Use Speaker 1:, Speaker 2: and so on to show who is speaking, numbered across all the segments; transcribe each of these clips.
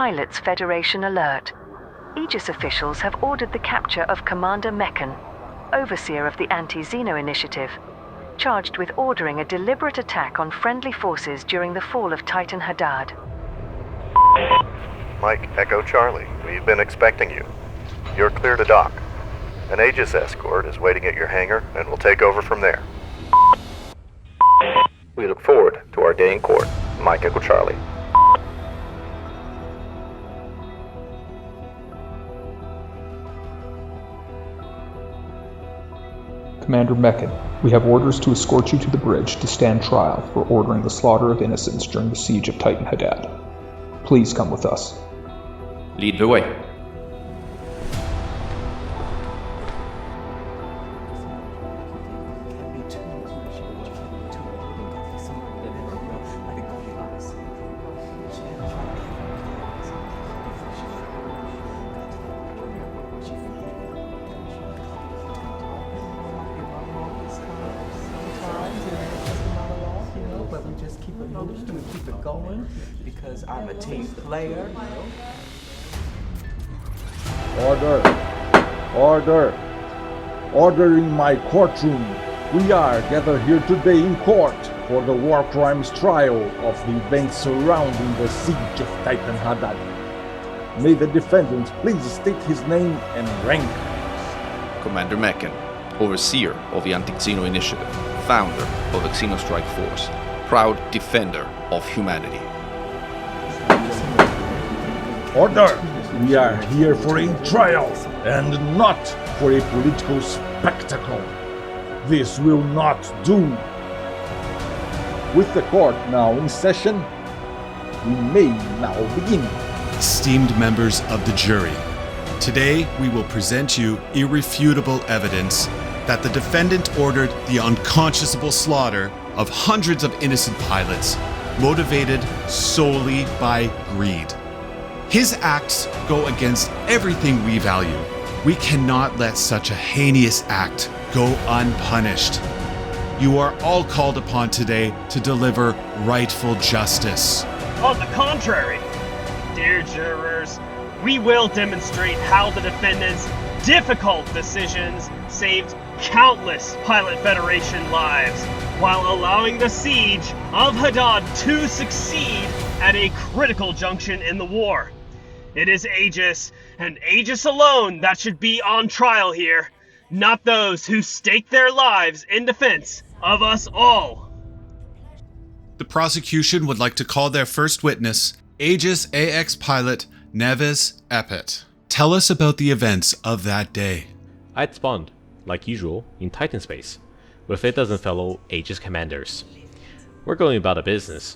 Speaker 1: Pilots Federation alert. Aegis officials have ordered the capture of Commander Mechan, overseer of the Anti-Xeno Initiative, charged with ordering a deliberate attack on friendly forces during the fall of Titan Hadad.
Speaker 2: Mike, Echo Charlie, we've been expecting you. You're clear to dock. An Aegis escort is waiting at your hangar, and we'll take over from there. We look forward to our day in court. Mike, Echo Charlie.
Speaker 3: Commander Mechan, we have orders to escort you to the bridge to stand trial for ordering the slaughter of innocents during the siege of Titan Hadad. Please come with us.
Speaker 4: Lead the way.
Speaker 5: But we just keep it moving and keep it going because I'm a team player.
Speaker 6: Order! Order! Order in my courtroom. We are gathered here today in court for the war crimes trial of the events surrounding the siege of Titan Hadad. May the defendant please state his name and rank.
Speaker 4: Commander Mechan, overseer of the Anti-Xeno Initiative, founder of the Xeno Strike Force, proud defender of humanity.
Speaker 6: Order! We are here for a trial and not for a political spectacle. This will not do. With the court now in session, we may now begin.
Speaker 7: Esteemed members of the jury, today we will present you irrefutable evidence that the defendant ordered the unconscionable slaughter of hundreds of innocent pilots, motivated solely by greed. His acts go against everything we value. We cannot let such a heinous act go unpunished. You are all called upon today to deliver rightful justice.
Speaker 8: On the contrary, dear jurors, we will demonstrate how the defendant's difficult decisions saved countless Pilot Federation lives, while allowing the siege of Hadad to succeed at a critical junction in the war. It is Aegis, and Aegis alone, that should be on trial here, not those who stake their lives in defense of us all.
Speaker 7: The prosecution would like to call their first witness, Aegis AX pilot Neves Epet. Tell us about the events of that day.
Speaker 9: I'd spawned, like usual, in Titan space, with a dozen fellow Aegis commanders. We're going about our business,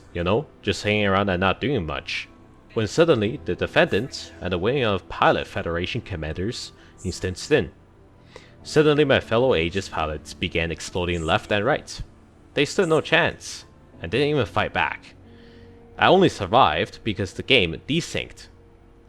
Speaker 9: just hanging around and not doing much. When suddenly the defendant and a wing of Pilot Federation commanders instanced in. Suddenly my fellow Aegis pilots began exploding left and right. They stood no chance, and didn't even fight back. I only survived because the game desynced,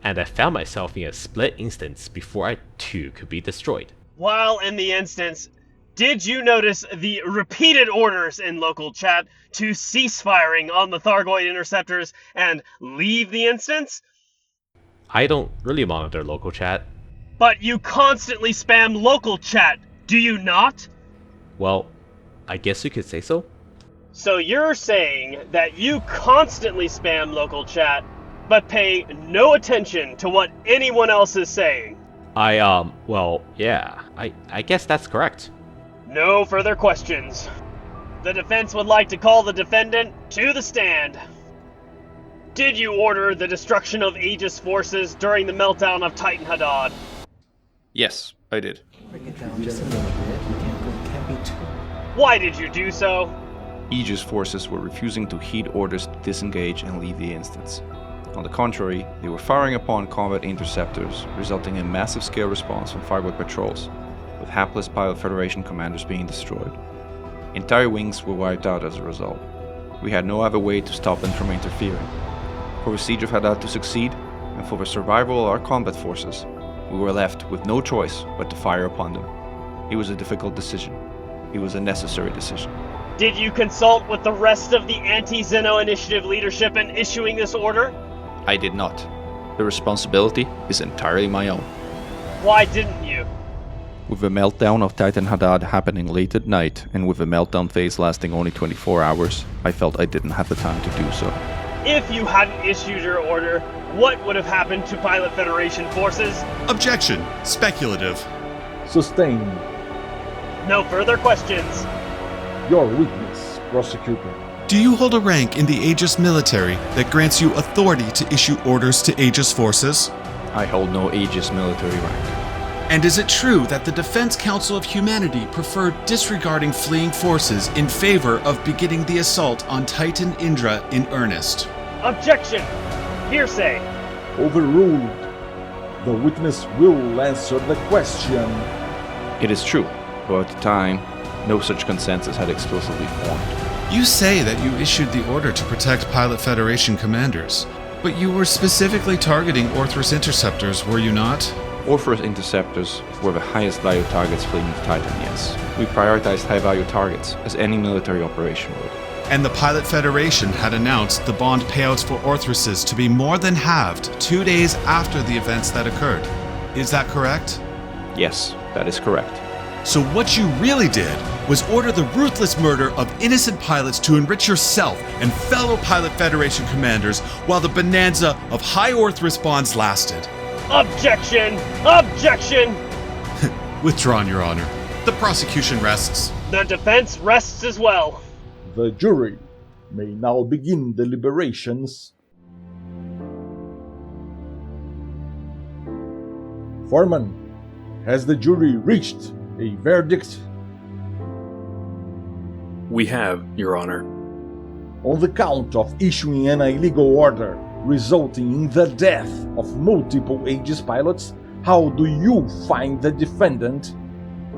Speaker 9: and I found myself in a split instance before I too could be destroyed.
Speaker 8: While in the instance, did you notice the repeated orders in local chat to cease firing on the Thargoid interceptors and leave the instance?
Speaker 9: I don't really monitor local chat.
Speaker 8: But you constantly spam local chat, do you not?
Speaker 9: Well, I guess you could say so.
Speaker 8: So you're saying that you constantly spam local chat, but pay no attention to what anyone else is saying?
Speaker 9: Well, yeah, I guess that's correct.
Speaker 8: No further questions. The defense would like to call the defendant to the stand. Did you order the destruction of Aegis forces during the meltdown of Titan Hadad?
Speaker 4: Yes, I did.
Speaker 5: Bring it down just a little bit. Can't be too.
Speaker 8: Why did you do so?
Speaker 4: Aegis forces were refusing to heed orders to disengage and leave the instance. On the contrary, they were firing upon combat interceptors, resulting in massive scale response from Thargoid patrols, with hapless Pilot Federation commanders being destroyed. Entire wings were wiped out as a result. We had no other way to stop them from interfering. For the siege of Hadad to succeed, and for the survival of our combat forces, we were left with no choice but to fire upon them. It was a difficult decision. It was a necessary decision.
Speaker 8: Did you consult with the rest of the Anti-Xeno Initiative leadership in issuing this order?
Speaker 4: I did not. The responsibility is entirely my own.
Speaker 8: Why didn't you?
Speaker 4: With the meltdown of Titan Hadad happening late at night, and with the meltdown phase lasting only 24 hours, I felt I didn't have the time to do so.
Speaker 8: If you hadn't issued your order, what would have happened to Pilot Federation forces?
Speaker 7: Objection. Speculative.
Speaker 6: Sustained.
Speaker 8: No further questions.
Speaker 6: Your witness, prosecutor.
Speaker 7: Do you hold a rank in the Aegis military that grants you authority to issue orders to Aegis forces?
Speaker 4: I hold no Aegis military rank.
Speaker 7: And is it true that the Defense Council of Humanity preferred disregarding fleeing forces in favor of beginning the assault on Titan Indra in earnest?
Speaker 8: Objection! Hearsay!
Speaker 6: Overruled. The witness will answer the question.
Speaker 4: It is true, though at the time, no such consensus had explicitly formed.
Speaker 7: You say that you issued the order to protect Pilot Federation commanders, but you were specifically targeting Orthrus interceptors, were you not?
Speaker 4: Orthrus interceptors were the highest value targets fleeing with Titan, yes. We prioritized high value targets, as any military operation would.
Speaker 7: And the Pilot Federation had announced the bond payouts for Orthruses to be more than halved 2 days after the events that occurred. Is that correct?
Speaker 4: Yes, that is correct.
Speaker 7: So what you really did was order the ruthless murder of innocent pilots to enrich yourself and fellow Pilot Federation commanders while the bonanza of high Orthrus bonds lasted.
Speaker 8: Objection! Objection!
Speaker 7: Withdrawn, Your Honor. The prosecution rests.
Speaker 8: The defense rests as well.
Speaker 6: The jury may now begin deliberations. Foreman, has the jury reached a verdict?
Speaker 10: We have, Your Honor.
Speaker 6: On the count of issuing an illegal order resulting in the death of multiple Aegis pilots, how do you find the defendant?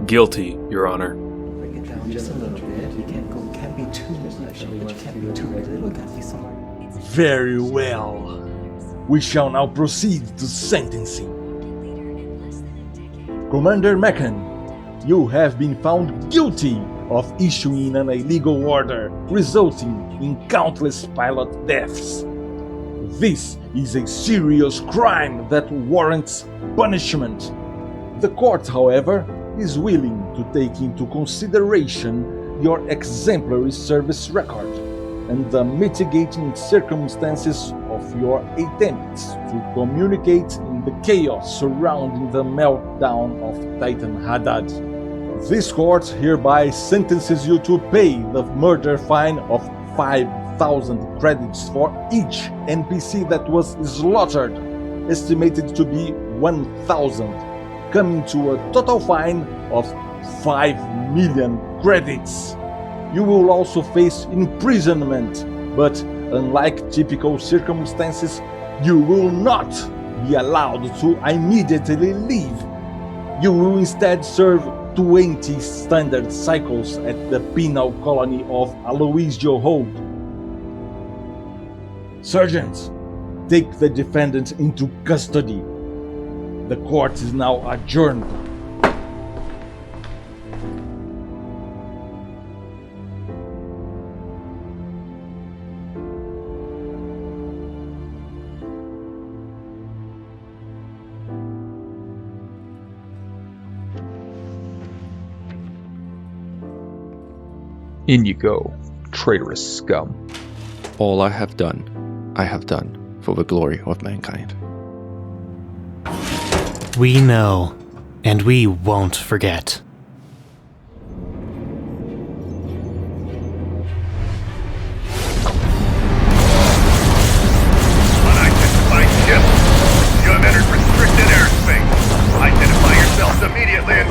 Speaker 10: Guilty, Your Honor.
Speaker 5: Bring it down just a little bit. You can't be too much, but you can't be too little. Gotta be somewhere.
Speaker 6: Very well. We shall now proceed to sentencing. Commander Mechan, you have been found guilty of issuing an illegal order resulting in countless pilot deaths. This is a serious crime that warrants punishment. The court, however, is willing to take into consideration your exemplary service record and the mitigating circumstances of your attempts to communicate in the chaos surrounding the meltdown of Titan Hadad. This court hereby sentences you to pay the murder fine of 5,000 credits for each NPC that was slaughtered, estimated to be 1,000, coming to a total fine of 5 million credits. You will also face imprisonment, but unlike typical circumstances, you will not be allowed to immediately leave. You will instead serve 20 standard cycles at the penal colony of Aloisio Hold. Sergeants, take the defendant into custody. The court is now adjourned.
Speaker 3: In you go, traitorous scum.
Speaker 4: All I have done for the glory of mankind.
Speaker 11: We know, and we won't forget.
Speaker 2: Unidentified ship. You have entered restricted airspace. Identify yourselves immediately and